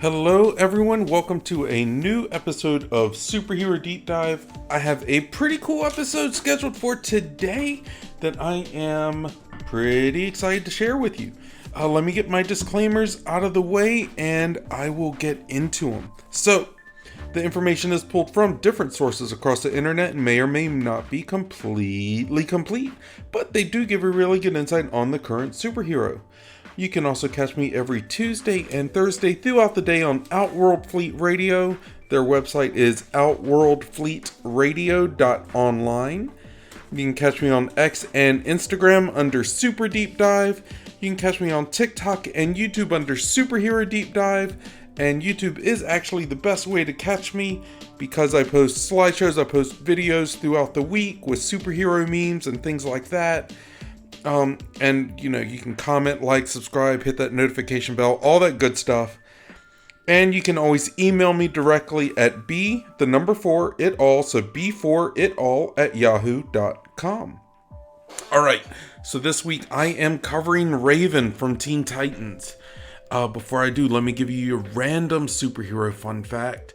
Hello everyone, welcome to a new episode of Superhero Deep Dive. I have a pretty cool episode scheduled for today that I am pretty excited to share with you. Let me get my disclaimers out of the way and I will get into them. So, the information is pulled from different sources across the internet and may or may not be completely complete, but they do give a really good insight on the current superhero. You can also catch me every Tuesday and Thursday throughout the day on Outworld Fleet Radio. Their website is outworldfleetradio.online. You can catch me on X and Instagram under Super Deep Dive. You can catch me on TikTok and YouTube under Superhero Deep Dive. And YouTube is actually the best way to catch me because I post slideshows, I post videos throughout the week with superhero memes and things like that. And you can comment, like, subscribe, hit that notification bell, all that good stuff. And you can always email me directly at b4itall, so b4itall@yahoo.com. Alright, so this week I am covering Raven from Teen Titans. Before I do, let me give you a random superhero fun fact.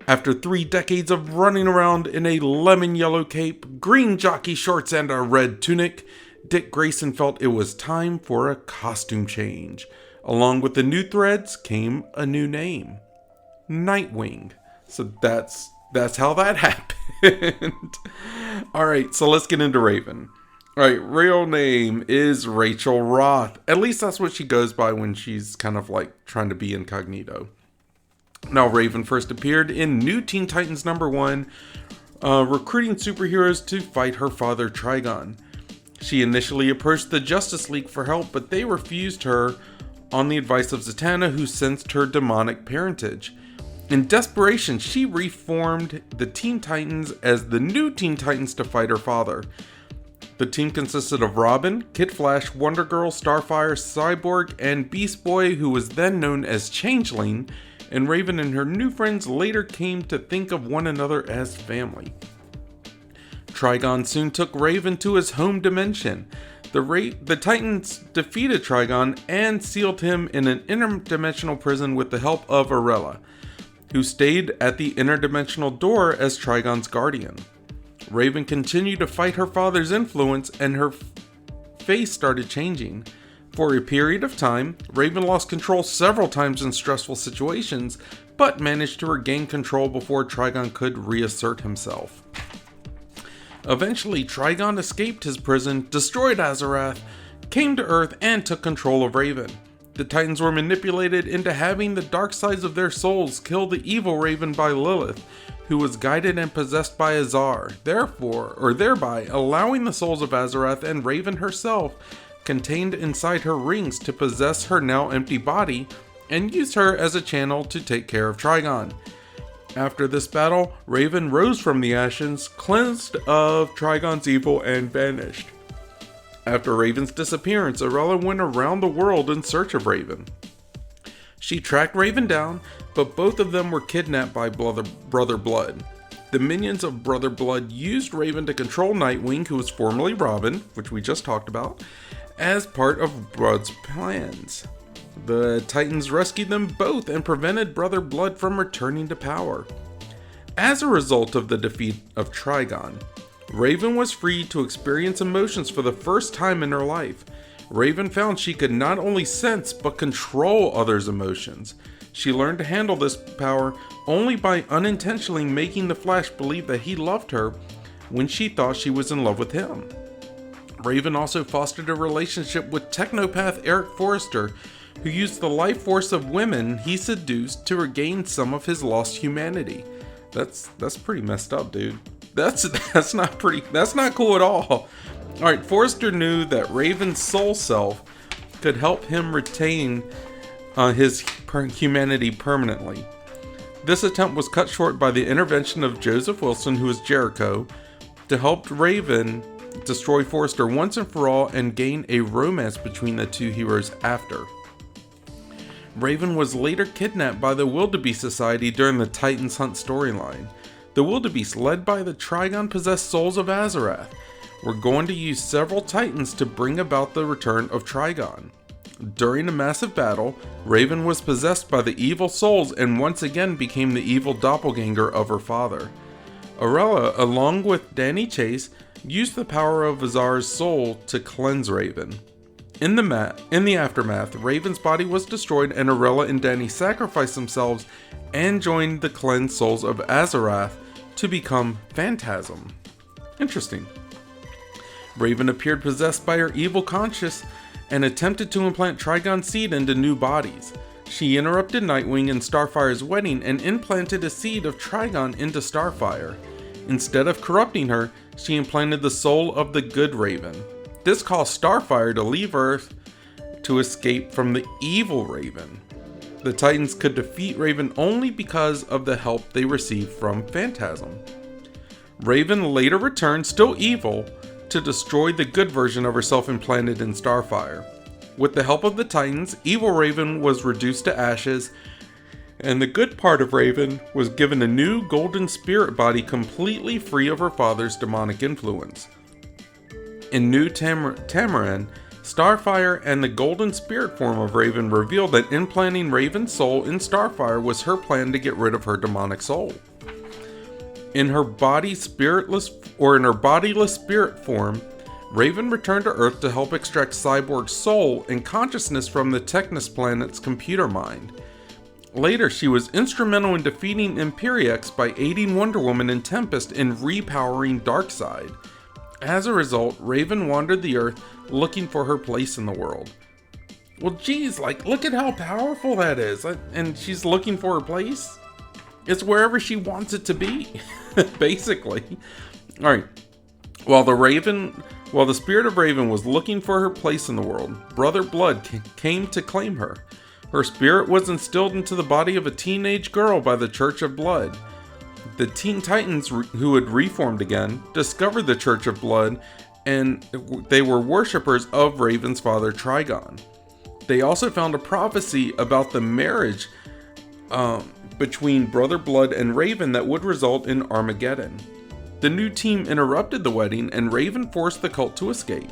After 3 decades of running around in a lemon yellow cape, green jockey shorts, and a red tunic, Dick Grayson felt it was time for a costume change. Along with the new threads came a new name, Nightwing. So that's how that happened. Alright, so let's get into Raven. Alright, real name is Rachel Roth. At least that's what she goes by when she's kind of like trying to be incognito. Now, Raven first appeared in New Teen Titans #1, recruiting superheroes to fight her father Trigon. She initially approached the Justice League for help, but they refused her on the advice of Zatanna, who sensed her demonic parentage. In desperation, she reformed the Teen Titans as the New Teen Titans to fight her father. The team consisted of Robin, Kid Flash, Wonder Girl, Starfire, Cyborg, and Beast Boy, who was then known as Changeling, and Raven and her new friends later came to think of one another as family. Trigon soon took Raven to his home dimension. The Titans defeated Trigon and sealed him in an interdimensional prison with the help of Arella, who stayed at the interdimensional door as Trigon's guardian. Raven continued to fight her father's influence and her face started changing. For a period of time, Raven lost control several times in stressful situations, but managed to regain control before Trigon could reassert himself. Eventually, Trigon escaped his prison, destroyed Azarath, came to Earth, and took control of Raven. The Titans were manipulated into having the dark sides of their souls kill the evil Raven by Lilith, who was guided and possessed by Azar, thereby allowing the souls of Azarath and Raven herself contained inside her rings to possess her now empty body and use her as a channel to take care of Trigon. After this battle, Raven rose from the ashes, cleansed of Trigon's evil, and vanished. After Raven's disappearance, Arella went around the world in search of Raven. She tracked Raven down, but both of them were kidnapped by Brother Blood. The minions of Brother Blood used Raven to control Nightwing, who was formerly Robin, which we just talked about, as part of Blood's plans. The Titans rescued them both and prevented Brother Blood from returning to power. As a result of the defeat of Trigon, Raven was free to experience emotions for the first time in her life. Raven found she could not only sense but control others' emotions. She learned to handle this power only by unintentionally making the Flash believe that he loved her when she thought she was in love with him. Raven also fostered a relationship with technopath Eric Forrester, who used the life force of women he seduced to regain some of his lost humanity. That's pretty messed up, dude. That's not cool at all. Alright, Forrester knew that Raven's soul self could help him retain his humanity permanently. This attempt was cut short by the intervention of Joseph Wilson, who is Jericho, to help Raven destroy Forrester once and for all and gain a romance between the two heroes after. Raven was later kidnapped by the Wildebeest Society during the Titans Hunt storyline. The Wildebeest, led by the Trigon-possessed souls of Azarath, were going to use several Titans to bring about the return of Trigon. During a massive battle, Raven was possessed by the evil souls and once again became the evil doppelganger of her father. Arella, along with Danny Chase, used the power of Azar's soul to cleanse Raven. In the aftermath, Raven's body was destroyed and Arella and Danny sacrificed themselves and joined the cleansed souls of Azarath to become Phantasm. Interesting. Raven appeared possessed by her evil conscience and attempted to implant Trigon's seed into new bodies. She interrupted Nightwing and Starfire's wedding and implanted a seed of Trigon into Starfire. Instead of corrupting her, she implanted the soul of the good Raven. This caused Starfire to leave Earth to escape from the evil Raven. The Titans could defeat Raven only because of the help they received from Phantasm. Raven later returned, still evil, to destroy the good version of herself implanted in Starfire. With the help of the Titans, evil Raven was reduced to ashes, and the good part of Raven was given a new golden spirit body completely free of her father's demonic influence. In New Tamaran, Starfire and the golden spirit form of Raven revealed that implanting Raven's soul in Starfire was her plan to get rid of her demonic soul. In her bodiless spirit form, Raven returned to Earth to help extract Cyborg's soul and consciousness from the Technus planet's computer mind. Later, she was instrumental in defeating Imperiex by aiding Wonder Woman and Tempest in repowering Darkseid. As a result, Raven wandered the Earth looking for her place in the world. Well, geez, look at how powerful that is. And she's looking for her place? It's wherever she wants it to be, basically. Alright, while the spirit of Raven was looking for her place in the world, Brother Blood came to claim her. Her spirit was instilled into the body of a teenage girl by the Church of Blood. The Teen Titans, who had reformed again, discovered the Church of Blood, and they were worshippers of Raven's father Trigon. They also found a prophecy about the marriage between Brother Blood and Raven that would result in Armageddon. The new team interrupted the wedding and Raven forced the cult to escape.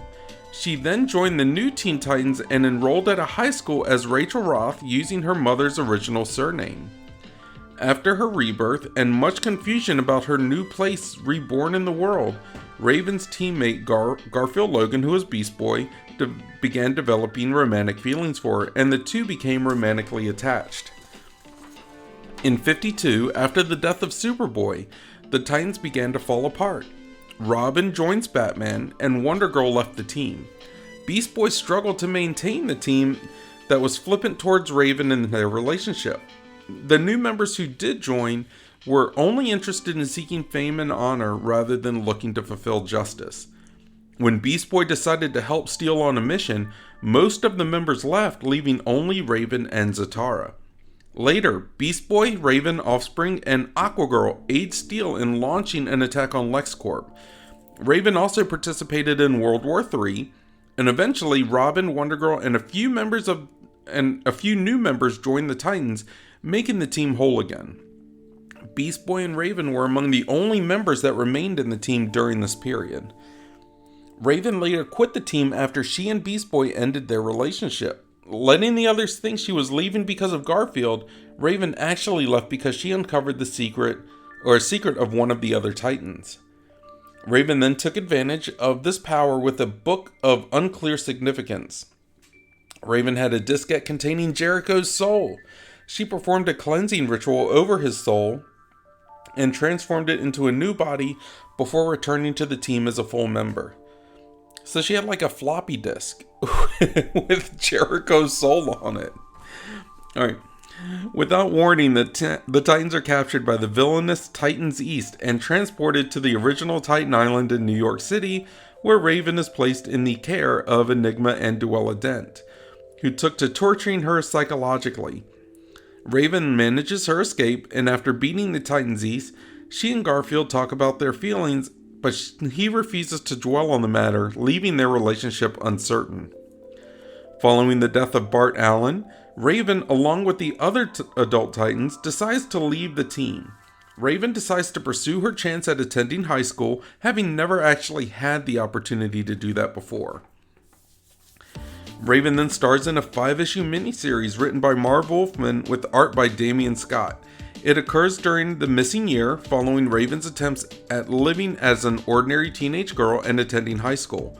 She then joined the new Teen Titans and enrolled at a high school as Rachel Roth using her mother's original surname. After her rebirth and much confusion about her new place reborn in the world, Raven's teammate Garfield Logan, who was Beast Boy, began developing romantic feelings for her, and the two became romantically attached. In 52, after the death of Superboy, the Titans began to fall apart. Robin joins Batman, and Wonder Girl left the team. Beast Boy struggled to maintain the team that was flippant towards Raven in their relationship. The new members who did join were only interested in seeking fame and honor rather than looking to fulfill justice. When Beast Boy decided to help Steel on a mission, most of the members left, leaving only Raven and Zatara. Later, Beast Boy, Raven, Offspring, and Aquagirl aid Steel in launching an attack on LexCorp. Raven also participated in World War III, and eventually Robin, Wonder Girl, and a few new members joined the Titans, making the team whole again. Beast Boy and Raven were among the only members that remained in the team during this period. Raven later quit the team after she and Beast Boy ended their relationship. Letting the others think she was leaving because of Garfield, Raven actually left because she uncovered a secret of one of the other Titans. Raven then took advantage of this power with a book of unclear significance. Raven had a diskette containing Jericho's soul. She performed a cleansing ritual over his soul and transformed it into a new body before returning to the team as a full member. So she had like a floppy disk with Jericho's soul on it. Alright. Without warning, the Titans are captured by the villainous Titans East and transported to the original Titan Island in New York City, where Raven is placed in the care of Enigma and Duella Dent, who took to torturing her psychologically. Raven manages her escape, and after beating the Titans East, she and Garfield talk about their feelings, but he refuses to dwell on the matter, leaving their relationship uncertain. Following the death of Bart Allen, Raven, along with the other adult Titans, decides to leave the team. Raven decides to pursue her chance at attending high school, having never actually had the opportunity to do that before. Raven then stars in a 5-issue miniseries written by Marv Wolfman with art by Damian Scott. It occurs during the missing year following Raven's attempts at living as an ordinary teenage girl and attending high school.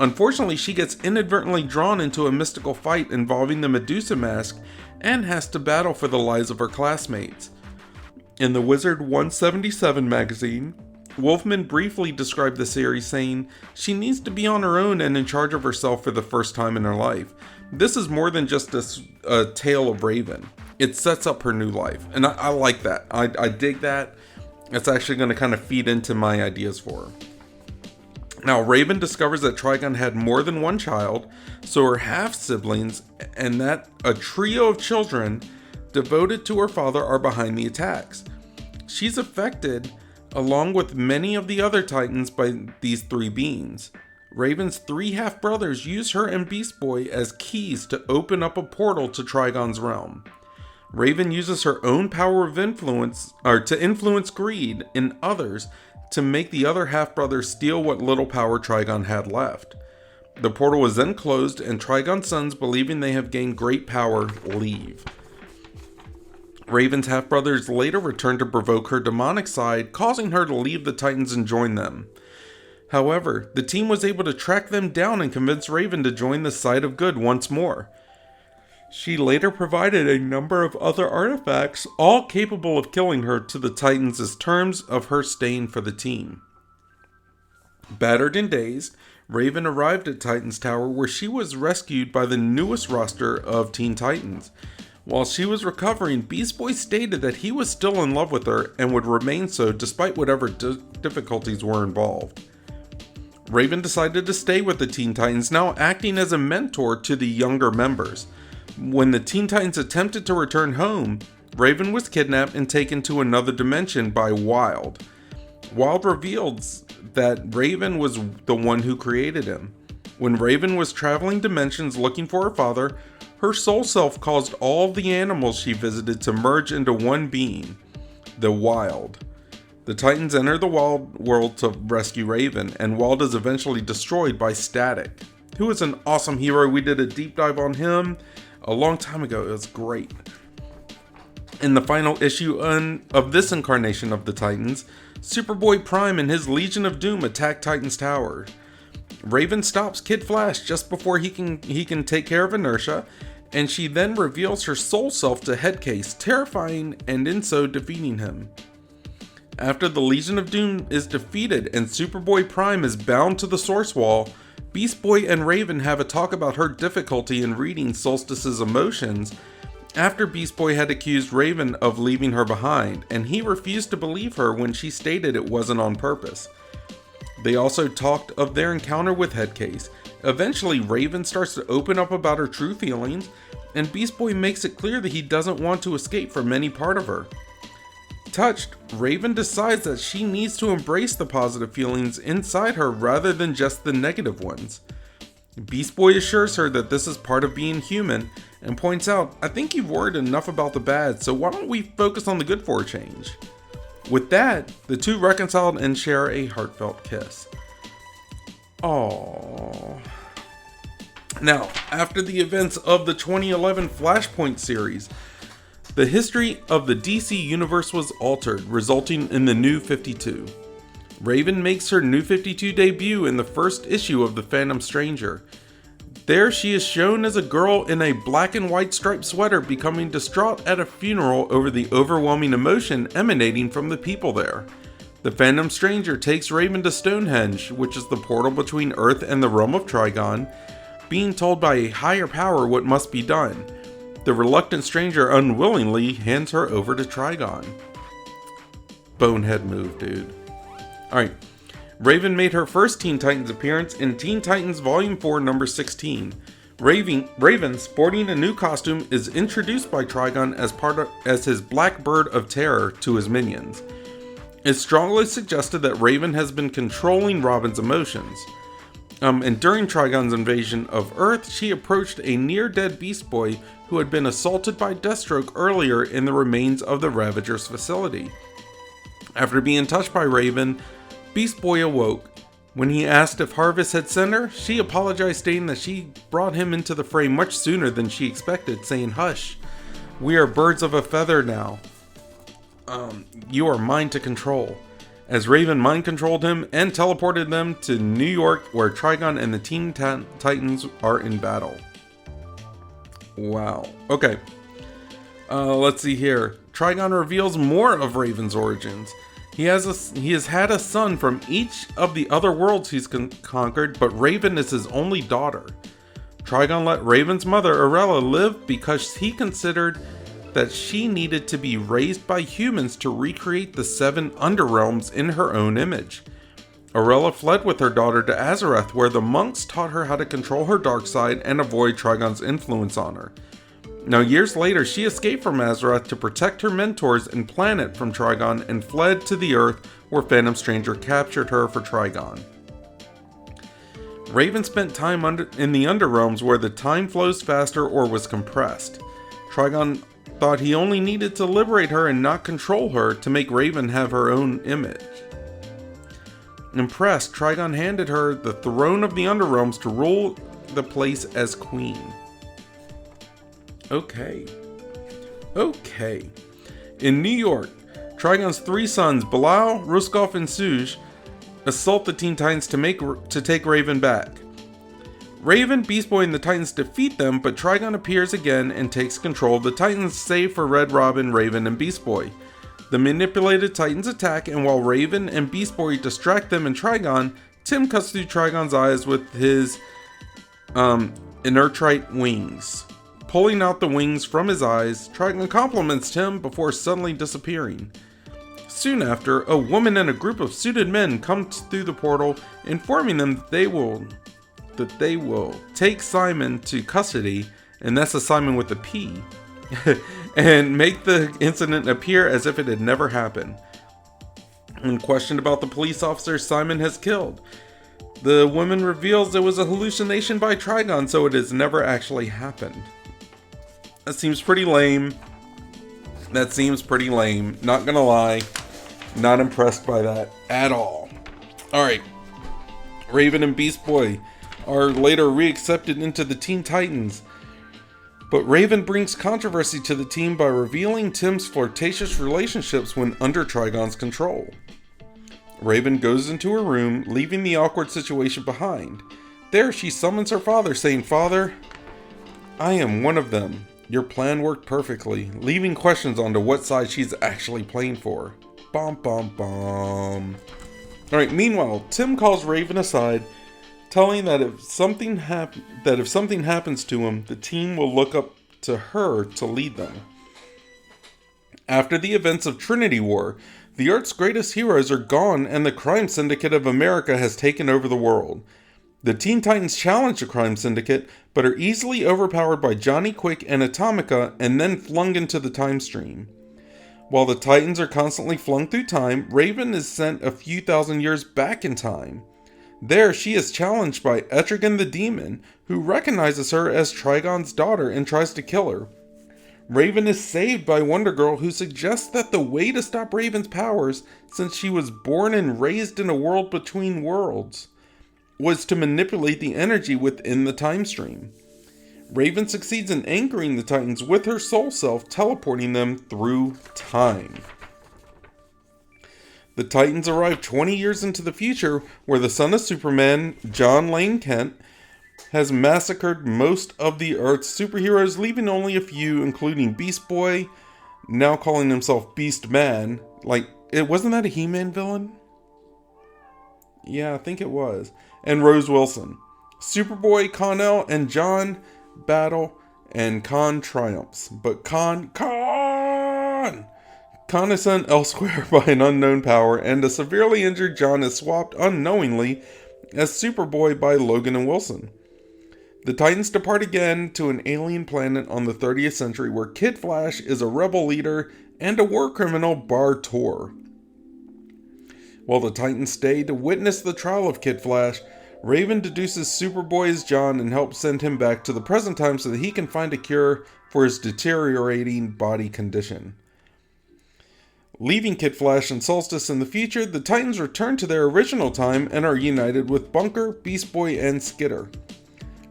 Unfortunately, she gets inadvertently drawn into a mystical fight involving the Medusa mask and has to battle for the lives of her classmates. In the Wizard 177 magazine, Wolfman briefly described the series, saying, "She needs to be on her own and in charge of herself for the first time in her life. This is more than just a tale of Raven. It sets up her new life." And I like that. I dig that. It's actually going to kind of feed into my ideas for her. Now, Raven discovers that Trigon had more than one child, so her half-siblings, and that a trio of children devoted to her father are behind the attacks. She's affected, along with many of the other Titans, by these three beings. Raven's three half-brothers use her and Beast Boy as keys to open up a portal to Trigon's realm. Raven uses her own power of influence, or to influence greed in others, to make the other half-brothers steal what little power Trigon had left. The portal is then closed, and Trigon's sons, believing they have gained great power, leave. Raven's half-brothers later return to provoke her demonic side, causing her to leave the Titans and join them. However, the team was able to track them down and convince Raven to join the side of good once more. She later provided a number of other artifacts, all capable of killing her, to the Titans as terms of her staying for the team. Battered and dazed, Raven arrived at Titans Tower, where she was rescued by the newest roster of Teen Titans. While she was recovering, Beast Boy stated that he was still in love with her and would remain so despite whatever difficulties were involved. Raven decided to stay with the Teen Titans, now acting as a mentor to the younger members. When the Teen Titans attempted to return home, Raven was kidnapped and taken to another dimension by Wild. Wild reveals that Raven was the one who created him. When Raven was traveling dimensions looking for her father, her soul self caused all the animals she visited to merge into one being, the Wild. The Titans enter the Wild world to rescue Raven, and Wild is eventually destroyed by Static, who is an awesome hero. We did a deep dive on him a long time ago. It was great. In the final issue of this incarnation of the Titans, Superboy Prime and his Legion of Doom attack Titans Tower. Raven stops Kid Flash just before he can take care of Inertia, and she then reveals her soul self to Headcase, terrifying and in so defeating him. After the Legion of Doom is defeated and Superboy Prime is bound to the Source Wall, Beast Boy and Raven have a talk about her difficulty in reading Solstice's emotions after Beast Boy had accused Raven of leaving her behind, and he refused to believe her when she stated it wasn't on purpose. They also talked of their encounter with Headcase. Eventually, Raven starts to open up about her true feelings, and Beast Boy makes it clear that he doesn't want to escape from any part of her. Touched, Raven decides that she needs to embrace the positive feelings inside her rather than just the negative ones. Beast Boy assures her that this is part of being human and points out, "I think you've worried enough about the bad, so why don't we focus on the good for a change?" With that, the two reconciled and share a heartfelt kiss. Aww. Now, after the events of the 2011 Flashpoint series, the history of the DC Universe was altered, resulting in the New 52. Raven makes her New 52 debut in the first issue of The Phantom Stranger. There she is shown as a girl in a black and white striped sweater becoming distraught at a funeral over the overwhelming emotion emanating from the people there. The Phantom Stranger takes Raven to Stonehenge, which is the portal between Earth and the realm of Trigon, being told by a higher power what must be done. The reluctant stranger unwillingly hands her over to Trigon. Bonehead move, dude. Alright, Raven made her first Teen Titans appearance in Teen Titans Volume 4, number 16. Raven, sporting a new costume, is introduced by Trigon as his Black Bird of Terror to his minions. It's strongly suggested that Raven has been controlling Robin's emotions. And during Trigon's invasion of Earth, she approached a near-dead Beast Boy who had been assaulted by Deathstroke earlier in the remains of the Ravagers facility. After being touched by Raven, Beast Boy awoke. When he asked if Harvest had sent her, she apologized, stating that she brought him into the fray much sooner than she expected, saying, "Hush, we are birds of a feather now. You are mine to control." As Raven mind controlled him and teleported them to New York, where Trigon and the Teen Titans are in battle. Wow. Okay. Let's see here. Trigon reveals more of Raven's origins. He has had a son from each of the other worlds he's conquered, but Raven is his only daughter. Trigon let Raven's mother, Arella, live because he considered that she needed to be raised by humans to recreate the 7 underrealms in her own image. Arella fled with her daughter to Azarath, where the monks taught her how to control her dark side and avoid Trigon's influence on her. Now, years later, she escaped from Azarath to protect her mentors and planet from Trigon and fled to the Earth, where Phantom Stranger captured her for Trigon. Raven spent time in the Underrealms, where the time flows faster or was compressed. Trigon thought he only needed to liberate her and not control her to make Raven have her own image. Impressed, Trigon handed her the throne of the Underrealms to rule the place as queen. Okay. In New York, Trigon's 3 sons, Bilal, Ruskov, and Suj, assault the Teen Titans to take Raven back. Raven, Beast Boy, and the Titans defeat them, but Trigon appears again and takes control of the Titans, save for Red Robin, Raven, and Beast Boy. The manipulated Titans attack, and while Raven and Beast Boy distract them and Trigon, Tim cuts through Trigon's eyes with his inertrite wings. Pulling out the wings from his eyes, Trigon compliments Tim before suddenly disappearing. Soon after, a woman and a group of suited men come through the portal, informing them that they will take Simon to custody, and that's a Simon with a P, and make the incident appear as if it had never happened. When questioned about the police officer Simon has killed, the woman reveals it was a hallucination by Trigon, so it has never actually happened. That seems pretty lame. Not gonna lie. Not impressed by that at all. Alright. Raven and Beast Boy are later reaccepted into the Teen Titans. But Raven brings controversy to the team by revealing Tim's flirtatious relationships when under Trigon's control. Raven goes into her room, leaving the awkward situation behind. There, she summons her father, saying, "Father, I am one of them. Your plan worked perfectly," leaving questions on to what side she's actually playing for. Alright, meanwhile, Tim calls Raven aside, telling that if something happens to him, the team will look up to her to lead them. After the events of Trinity War, the Earth's greatest heroes are gone and the crime syndicate of America has taken over the world. The Teen Titans challenge the crime syndicate, but are easily overpowered by Johnny Quick and Atomica and then flung into the time stream. While the Titans are constantly flung through time, Raven is sent a few thousand years back in time. There, she is challenged by Etrigan the Demon, who recognizes her as Trigon's daughter and tries to kill her. Raven is saved by Wonder Girl, who suggests that the way to stop Raven's powers, since she was born and raised in a world between worlds, was to manipulate the energy within the time stream. Raven succeeds in anchoring the Titans with her soul self, teleporting them through time. The Titans arrive 20 years into the future, where the son of Superman, John Lane Kent, has massacred most of the Earth's superheroes, leaving only a few, including Beast Boy, now calling himself Beast Man. Wasn't that a He-Man villain? Yeah, I think it was. And Rose Wilson. Superboy, Con-El, and John battle, and Khan triumphs. But Khan is sent elsewhere by an unknown power, and a severely injured John is swapped unknowingly as Superboy by Logan and Wilson. The Titans depart again to an alien planet on the 30th century, where Kid Flash is a rebel leader and a war criminal, Bar-Tor. While the Titans stay to witness the trial of Kid Flash, Raven deduces Superboy is John and helps send him back to the present time so that he can find a cure for his deteriorating body condition. Leaving Kid Flash and Solstice in the future, the Titans return to their original time and are united with Bunker, Beast Boy, and Skitter.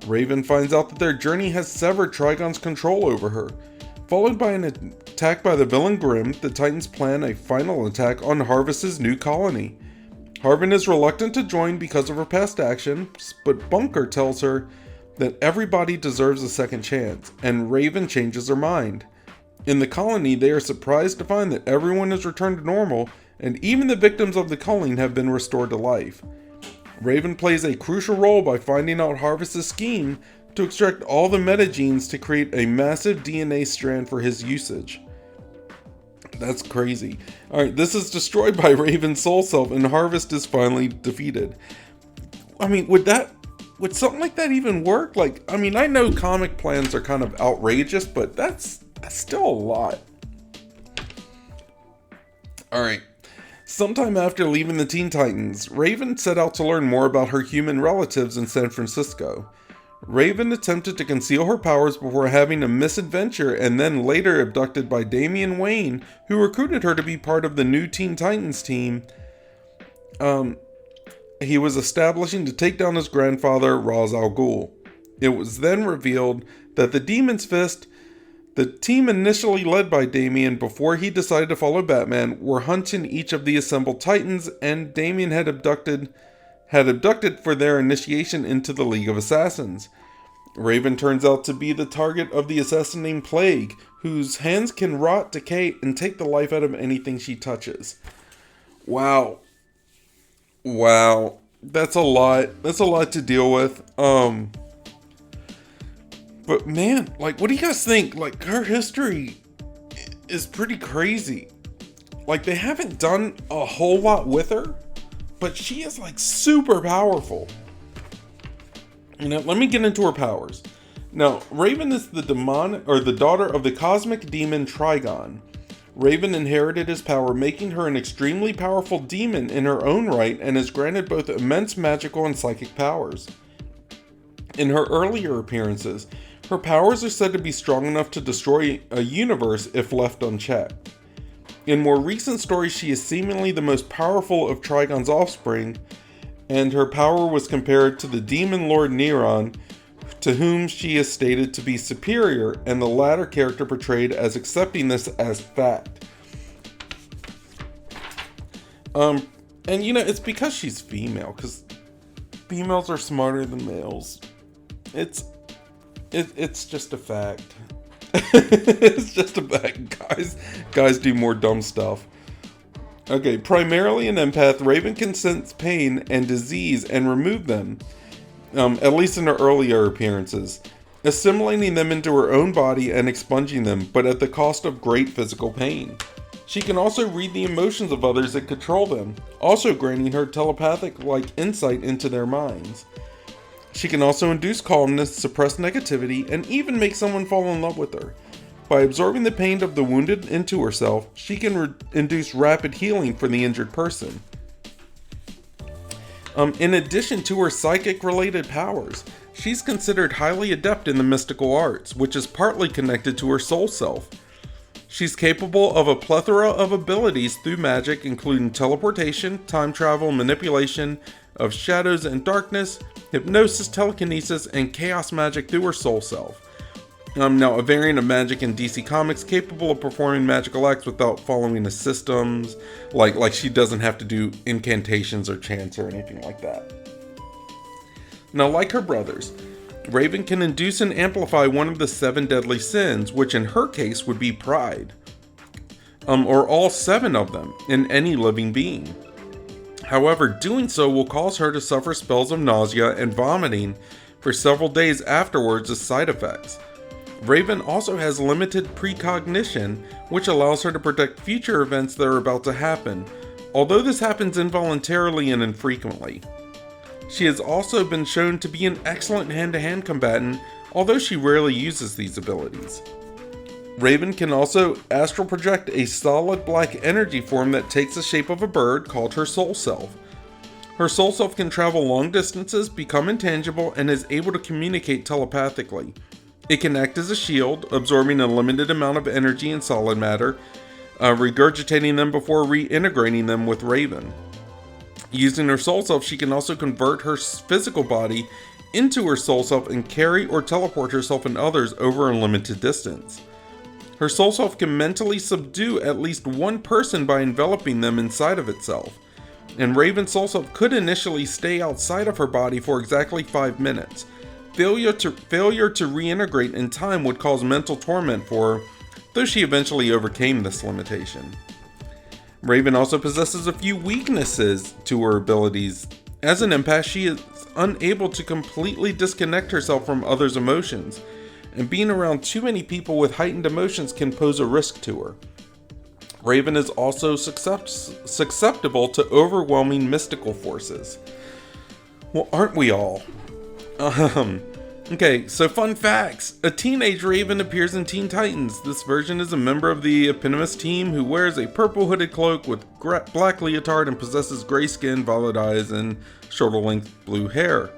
Raven finds out that their journey has severed Trigon's control over her. Followed by an attack by the villain Grimm, the Titans plan a final attack on Harvest's new colony. Harvin is reluctant to join because of her past actions, but Bunker tells her that everybody deserves a second chance, and Raven changes her mind. In the colony, they are surprised to find that everyone has returned to normal, and even the victims of the culling have been restored to life. Raven plays a crucial role by finding out Harvest's scheme to extract all the metagenes to create a massive DNA strand for his usage. That's crazy. Alright, this is destroyed by Raven's soul self, and Harvest is finally defeated. I mean, would something like that even work? I know comic plans are kind of outrageous, but that's still a lot. Alright. Sometime after leaving the Teen Titans, Raven set out to learn more about her human relatives in San Francisco. Raven attempted to conceal her powers before having a misadventure and then later abducted by Damian Wayne, who recruited her to be part of the new Teen Titans team he was establishing to take down his grandfather, Ra's al Ghul. It was then revealed that the Demon's Fist, the team initially led by Damian before he decided to follow Batman, were hunting each of the assembled Titans, and Damian had abducted for their initiation into the League of Assassins. Raven turns out to be the target of the assassin named Plague, whose hands can rot, decay, and take the life out of anything she touches. Wow. That's a lot. That's a lot to deal with. But man, what do you guys think? Her history is pretty crazy. They haven't done a whole lot with her, but she is super powerful. Let me get into her powers. Now, Raven is the daughter of the cosmic demon Trigon. Raven inherited his power, making her an extremely powerful demon in her own right, and is granted both immense magical and psychic powers. In her earlier appearances, her powers are said to be strong enough to destroy a universe if left unchecked. In more recent stories, she is seemingly the most powerful of Trigon's offspring, and her power was compared to the demon lord Neron, to whom she is stated to be superior, and the latter character portrayed as accepting this as fact. And it's because she's female, because females are smarter than males. It's just a fact. It's just a fact. Guys do more dumb stuff. Okay, primarily an empath, Raven can sense pain and disease and remove them. At least in her earlier appearances, assimilating them into her own body and expunging them, but at the cost of great physical pain. She can also read the emotions of others and control them, also granting her telepathic-like insight into their minds. She can also induce calmness, suppress negativity, and even make someone fall in love with her. By absorbing the pain of the wounded into herself, she can induce rapid healing for the injured person. In addition to her psychic-related powers, she's considered highly adept in the mystical arts, which is partly connected to her soul self. She's capable of a plethora of abilities through magic, including teleportation, time travel, manipulation of shadows and darkness, hypnosis, telekinesis, and chaos magic through her soul self. Now, a variant of magic in DC Comics capable of performing magical acts without following the systems, like she doesn't have to do incantations or chants or anything like that. Now, like her brothers, Raven can induce and amplify one of the 7 deadly sins, which in her case would be pride, or all 7 of them in any living being. However, doing so will cause her to suffer spells of nausea and vomiting for several days afterwards as side effects. Raven also has limited precognition, which allows her to predict future events that are about to happen, although this happens involuntarily and infrequently. She has also been shown to be an excellent hand-to-hand combatant, although she rarely uses these abilities. Raven can also astral project a solid black energy form that takes the shape of a bird called her soul self. Her soul self can travel long distances, become intangible, and is able to communicate telepathically. It can act as a shield, absorbing a limited amount of energy and solid matter, regurgitating them before reintegrating them with Raven. Using her soul self, she can also convert her physical body into her soul self and carry or teleport herself and others over a limited distance. Her soul self can mentally subdue at least one person by enveloping them inside of itself. And Raven's soul self could initially stay outside of her body for exactly 5 minutes. Failure to reintegrate in time would cause mental torment for her, though she eventually overcame this limitation. Raven also possesses a few weaknesses to her abilities. As an empath, she is unable to completely disconnect herself from others' emotions, and being around too many people with heightened emotions can pose a risk to her. Raven is also susceptible to overwhelming mystical forces. Well, aren't we all? Okay, so fun facts. A teenage Raven appears in Teen Titans. This version is a member of the Eponymous team who wears a purple hooded cloak with black leotard and possesses gray skin, violet eyes, and shoulder-length blue hair.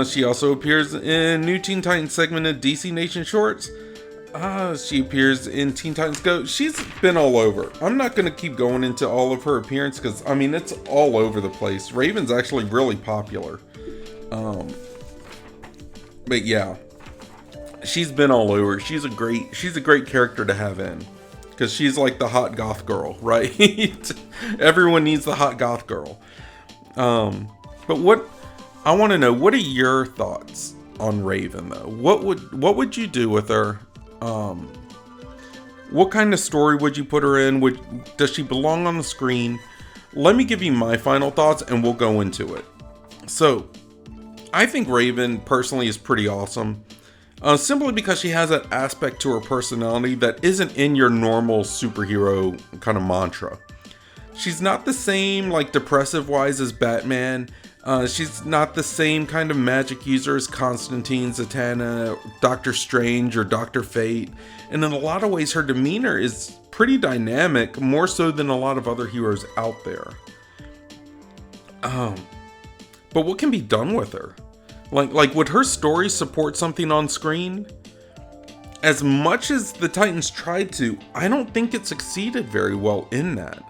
She also appears in new Teen Titans segmented DC Nation shorts. She appears in Teen Titans Go. She's been all over. I'm not going to keep going into all of her appearance because, I mean, it's all over the place. Raven's actually really popular. But yeah, she's been all over. She's a great character to have in because she's like the hot goth girl, right? Everyone needs the hot goth girl. But what I want to know, what are your thoughts on Raven though? What would you do with her? What kind of story would you put her in? Does she belong on the screen? Let me give you my final thoughts and we'll go into it. So, I think Raven personally is pretty awesome. Simply because she has that aspect to her personality that isn't in your normal superhero kind of mantra. She's not the same like depressive wise as Batman. She's not the same kind of magic user as Constantine, Zatanna, Doctor Strange, or Dr. Fate. And in a lot of ways, her demeanor is pretty dynamic, more so than a lot of other heroes out there. But what can be done with her? Like, would her story support something on screen? As much as the Titans tried to, I don't think it succeeded very well in that.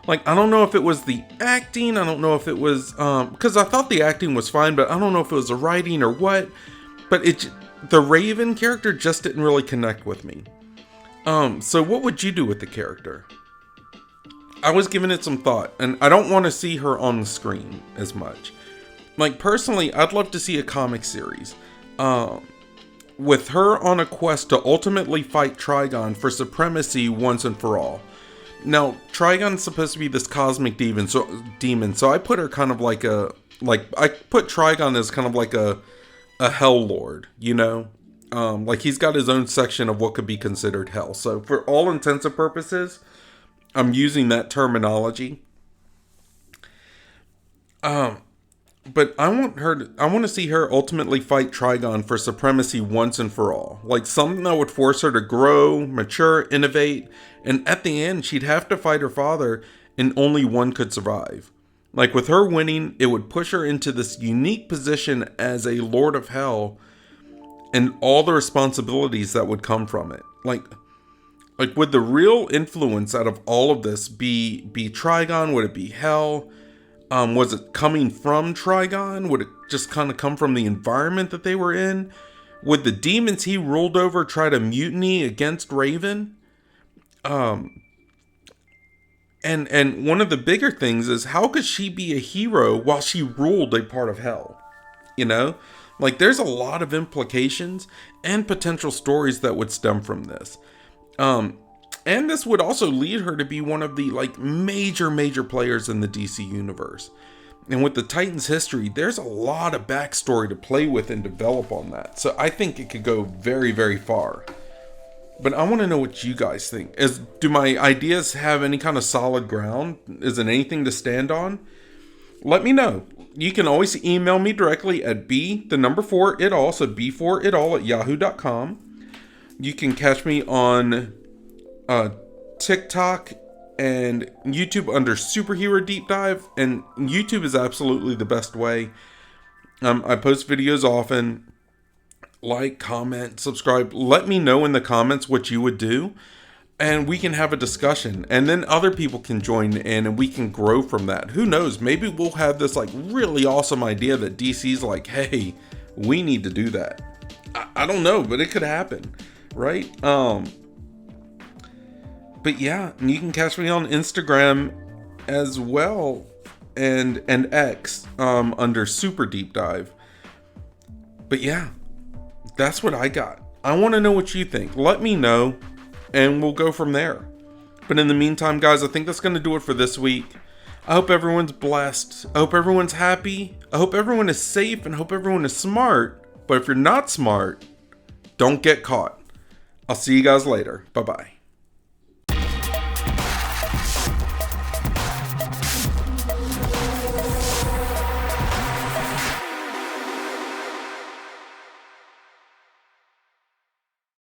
Like, I don't know if it was the acting, I don't know if it was, because I thought the acting was fine, but I don't know if it was the writing or what, but the Raven character just didn't really connect with me. So what would you do with the character? I was giving it some thought, and I don't want to see her on the screen as much. Like, personally, I'd love to see a comic series, with her on a quest to ultimately fight Trigon for supremacy once and for all. Now, Trigon's supposed to be this cosmic demon, so I put her kind of I put Trigon as kind of like a hell lord, you know? Like, he's got his own section of what could be considered hell. So, for all intents and purposes, I'm using that terminology. But I want to see her ultimately fight Trigon for supremacy once and for all. Like, something that would force her to grow, mature, innovate, and at the end, she'd have to fight her father, and only one could survive. Like, with her winning, it would push her into this unique position as a Lord of Hell, and all the responsibilities that would come from it. Like would the real influence out of all of this be Trigon? Would it be Hell? Was it coming from Trigon? Would it just kind of come from the environment that they were in? Would the demons he ruled over try to mutiny against Raven? And one of the bigger things is, how could she be a hero while she ruled a part of Hell? You know? Like, there's a lot of implications and potential stories that would stem from this. And this would also lead her to be one of the major players in the DC universe. And with the Titans history, there's a lot of backstory to play with and develop on that. So I think it could go very, very far. But I want to know what you guys think. Do my ideas have any kind of solid ground? Is it anything to stand on? Let me know. You can always email me directly at b4itall, so b4itall@yahoo.com. You can catch me on TikTok and YouTube under Superhero Deep Dive, and YouTube is absolutely the best way. I post videos often. Like, comment, subscribe. Let me know in the comments what you would do. and we can have a discussion, and then other people can join in and we can grow from that. Who knows? Maybe we'll have this like really awesome idea that DC's like, hey, we need to do that. I don't know, but it could happen, right? But yeah, and you can catch me on Instagram as well, and X under Super Deep Dive. But yeah, that's what I got. I want to know what you think. Let me know, and we'll go from there. But in the meantime, guys, I think that's going to do it for this week. I hope everyone's blessed. I hope everyone's happy. I hope everyone is safe, and hope everyone is smart. But if you're not smart, don't get caught. I'll see you guys later. Bye-bye.